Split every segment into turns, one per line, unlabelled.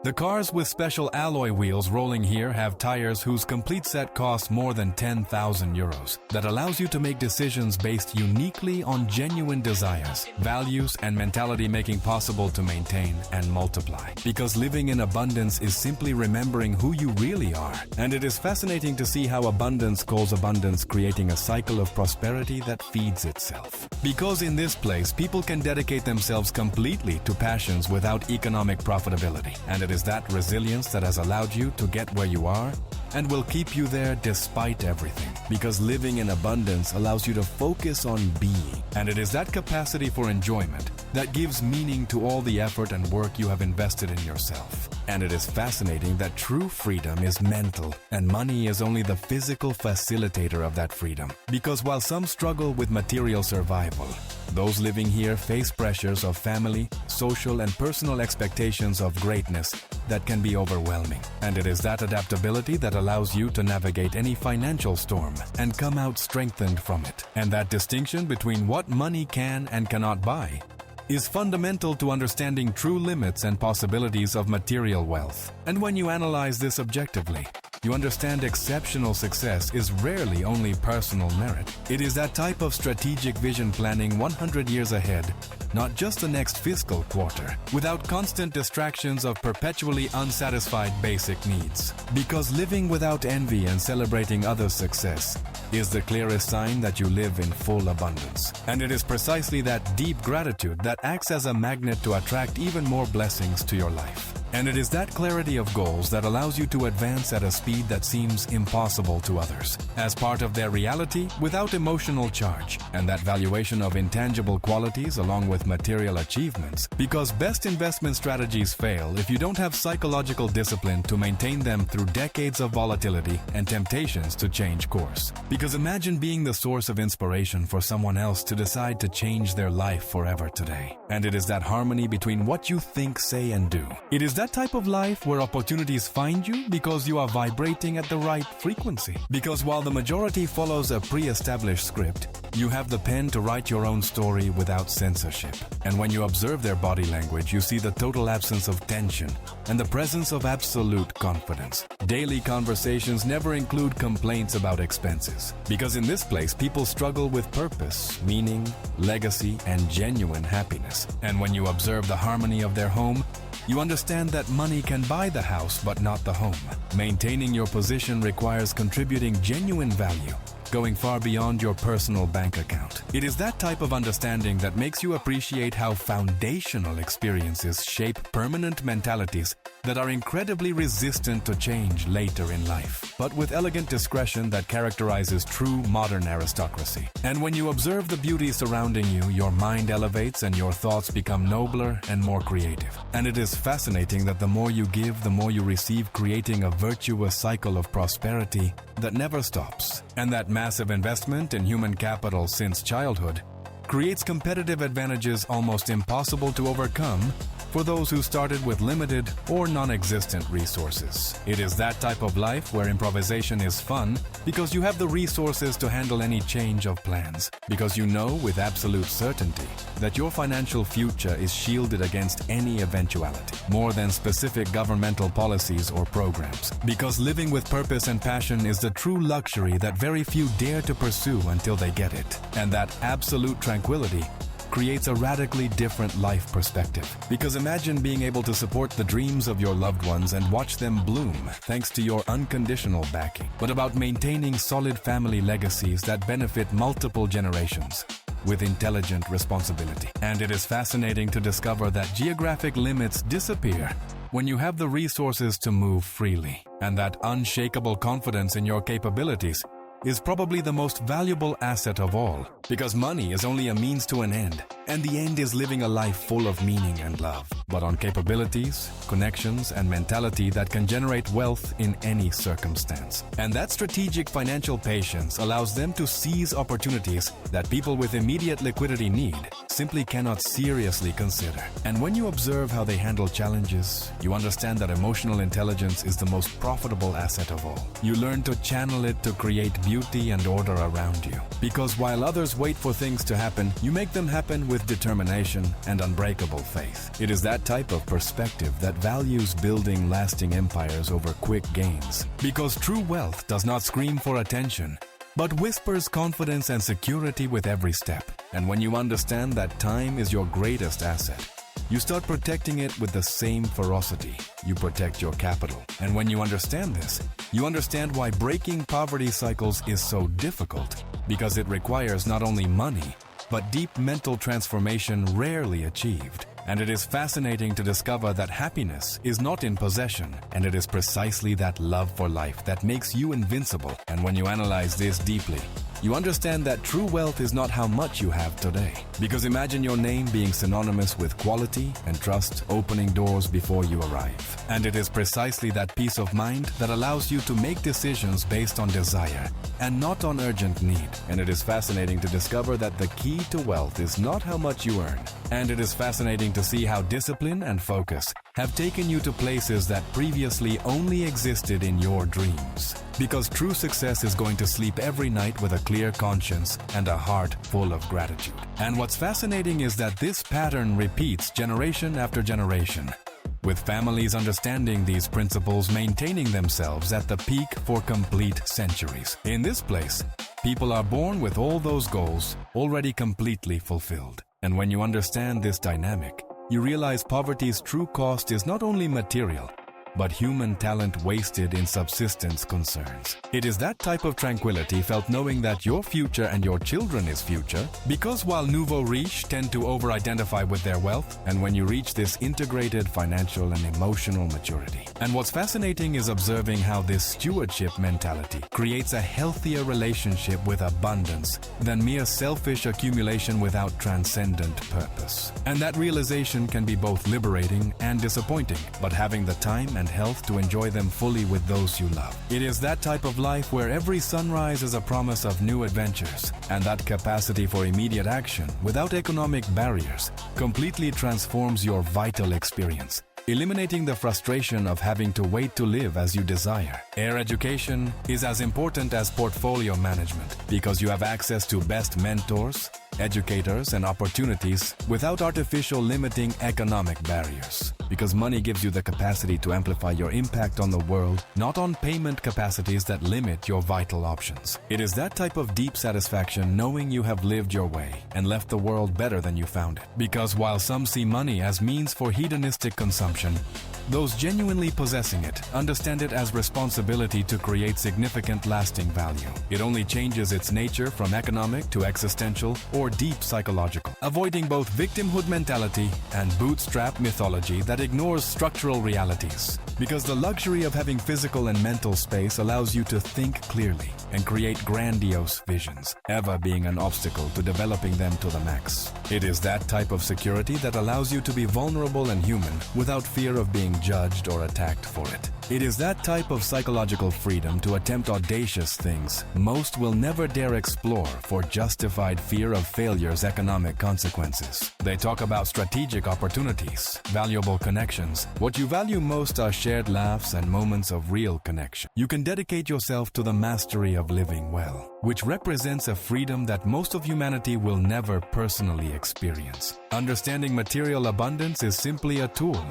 The cars with special alloy wheels rolling here have tires whose complete set costs more than 10,000 euros. That allows you to make decisions based uniquely on genuine desires, values, and mentality, making possible to maintain and multiply. Because living in abundance is simply remembering who you really are. And it is fascinating to see how abundance calls abundance, creating a cycle of prosperity that feeds itself. Because in this place, people can dedicate themselves completely to passions without economic profitability. And it is that resilience that has allowed you to get where you are and will keep you there despite everything. Because living in abundance allows you to focus on being. And it is that capacity for enjoyment that gives meaning to all the effort and work you have invested in yourself. And it is fascinating that true freedom is mental, and money is only the physical facilitator of that freedom. Because while some struggle with material survival, those living here face pressures of family, social, and personal expectations of greatness that can be overwhelming. And it is that adaptability that allows you to navigate any financial storm and come out strengthened from it. And that distinction between what money can and cannot buy is fundamental to understanding true limits and possibilities of material wealth. And when you analyze this objectively, you understand exceptional success is rarely only personal merit. It is that type of strategic vision, planning 100 years ahead, not just the next fiscal quarter, without constant distractions of perpetually unsatisfied basic needs. Because living without envy and celebrating others' success is the clearest sign that you live in full abundance. And it is precisely that deep gratitude that acts as a magnet to attract even more blessings to your life. And it is that clarity of goals that allows you to advance at a speed that seems impossible to others, as part of their reality without emotional charge, and that valuation of intangible qualities along with material achievements. Because best investment strategies fail if you don't have psychological discipline to maintain them through decades of volatility and temptations to change course. Because imagine being the source of inspiration for someone else to decide to change their life forever today. And it is that harmony between what you think, say, and do. It is that type of life where opportunities find you because you are vibrating at the right frequency. Because while the majority follows a pre-established script, you have the pen to write your own story without censorship. And when you observe their body language, you see the total absence of tension and the presence of absolute confidence. Daily conversations never include complaints about expenses. Because in this place, people struggle with purpose, meaning, legacy, and genuine happiness. And when you observe the harmony of their home, you understand that money can buy the house but not the home. Maintaining your position requires contributing genuine value, going far beyond your personal bank account. It is that type of understanding that makes you appreciate how foundational experiences shape permanent mentalities that are incredibly resistant to change later in life, but with elegant discretion that characterizes true modern aristocracy. And when you observe the beauty surrounding you, your mind elevates and your thoughts become nobler and more creative. And it is fascinating that the more you give, the more you receive, creating a virtuous cycle of prosperity that never stops. And that massive investment in human capital since childhood creates competitive advantages almost impossible to overcome for those who started with limited or non-existent resources. It is that type of life where improvisation is fun because you have the resources to handle any change of plans, because you know with absolute certainty that your financial future is shielded against any eventuality, more than specific governmental policies or programs. Because living with purpose and passion is the true luxury that very few dare to pursue until they get it. And that absolute tranquility creates a radically different life perspective. Because imagine being able to support the dreams of your loved ones and watch them bloom thanks to your unconditional backing. But about maintaining solid family legacies that benefit multiple generations with intelligent responsibility. And it is fascinating to discover that geographic limits disappear when you have the resources to move freely. And that unshakable confidence in your capabilities is probably the most valuable asset of all, because money is only a means to an end, and the end is living a life full of meaning and love, but on capabilities, connections, and mentality that can generate wealth in any circumstance. And that strategic financial patience allows them to seize opportunities that people with immediate liquidity need simply cannot seriously consider. And when you observe how they handle challenges, you understand that emotional intelligence is the most profitable asset of all. You learn to channel it to create beauty and order around you. Because while others wait for things to happen, you make them happen with determination and unbreakable faith. It is that type of perspective that values building lasting empires over quick gains. Because true wealth does not scream for attention, but whispers confidence and security with every step. And when you understand that time is your greatest asset, you start protecting it with the same ferocity you protect your capital. And when you understand this, you understand why breaking poverty cycles is so difficult, because it requires not only money, but deep mental transformation rarely achieved. And it is fascinating to discover that happiness is not in possession, and it is precisely that love for life that makes you invincible. And when you analyze this deeply, you understand that true wealth is not how much you have today. Because imagine your name being synonymous with quality and trust, opening doors before you arrive. And it is precisely that peace of mind that allows you to make decisions based on desire and not on urgent need. And it is fascinating to discover that the key to wealth is not how much you earn. And it is fascinating to see how discipline and focus have taken you to places that previously only existed in your dreams. Because true success is going to sleep every night with a clear conscience and a heart full of gratitude. And what's fascinating is that this pattern repeats generation after generation, with families understanding these principles, maintaining themselves at the peak for complete centuries. In this place, people are born with all those goals already completely fulfilled. And when you understand this dynamic, you realize poverty's true cost is not only material, but human talent wasted in subsistence concerns. It is that type of tranquility felt knowing that your future and your children's future, because while nouveau riche tend to over-identify with their wealth, and when you reach this integrated financial and emotional maturity. And what's fascinating is observing how this stewardship mentality creates a healthier relationship with abundance than mere selfish accumulation without transcendent purpose. And that realization can be both liberating and disappointing, but having the time and health to enjoy them fully with those you love. It is that type of life where every sunrise is a promise of new adventures, and that capacity for immediate action without economic barriers completely transforms your vital experience, eliminating the frustration of having to wait to live as you desire. Air education is as important as portfolio management because you have access to best mentors, educators, and opportunities without artificial limiting economic barriers. Because money gives you the capacity to amplify your impact on the world, not on payment capacities that limit your vital options. It is that type of deep satisfaction knowing you have lived your way and left the world better than you found it. Because while some see money as means for hedonistic consumption, those genuinely possessing it understand it as responsibility to create significant lasting value. It only changes its nature from economic to existential or deep psychological, avoiding both victimhood mentality and bootstrap mythology that ignores structural realities. Because the luxury of having physical and mental space allows you to think clearly and create grandiose visions, ever being an obstacle to developing them to the max. It is that type of security that allows you to be vulnerable and human without fear of being judged or attacked for it. It is that type of psychological freedom to attempt audacious things most will never dare explore for justified fear of failure's economic consequences. They talk about strategic opportunities, valuable connections. What you value most are shared laughs and moments of real connection. You can dedicate yourself to the mastery of living well, which represents a freedom that most of humanity will never personally experience. Understanding material abundance is simply a tool,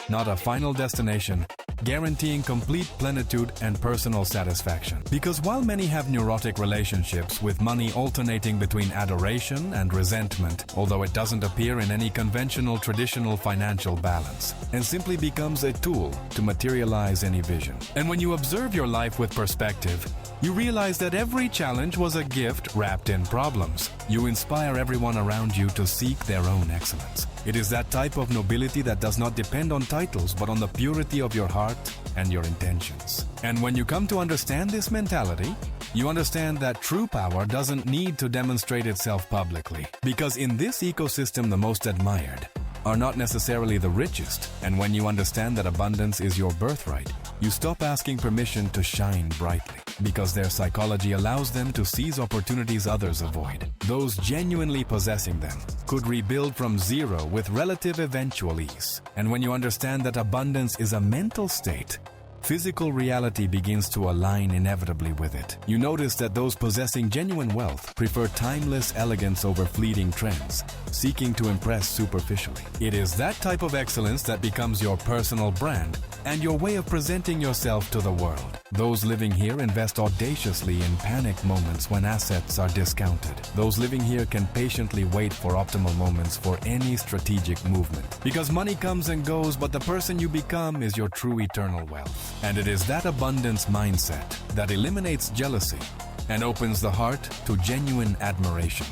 not a final destination, guaranteeing complete plenitude and personal satisfaction. Because while many have neurotic relationships with money alternating between adoration and resentment, although it doesn't appear in any conventional traditional financial balance, and simply becomes a tool to materialize any vision. And when you observe your life with perspective, you realize that every challenge was a gift wrapped in problems. You inspire everyone around you to seek their own excellence. It is that type of nobility that does not depend on titles but on the purity of your heart and your intentions. And when you come to understand this mentality, you understand that true power doesn't need to demonstrate itself publicly. Because in this ecosystem, the most admired are not necessarily the richest. And when you understand that abundance is your birthright, you stop asking permission to shine brightly, because their psychology allows them to seize opportunities others avoid. Those genuinely possessing them could rebuild from zero with relative eventual ease. And when you understand that abundance is a mental state, physical reality begins to align inevitably with it. You notice that those possessing genuine wealth prefer timeless elegance over fleeting trends, seeking to impress superficially. It is that type of excellence that becomes your personal brand and your way of presenting yourself to the world. Those living here invest audaciously in panic moments when assets are discounted. Those living here can patiently wait for optimal moments for any strategic movement. Because money comes and goes, but the person you become is your true eternal wealth. And it is that abundance mindset that eliminates jealousy and opens the heart to genuine admiration.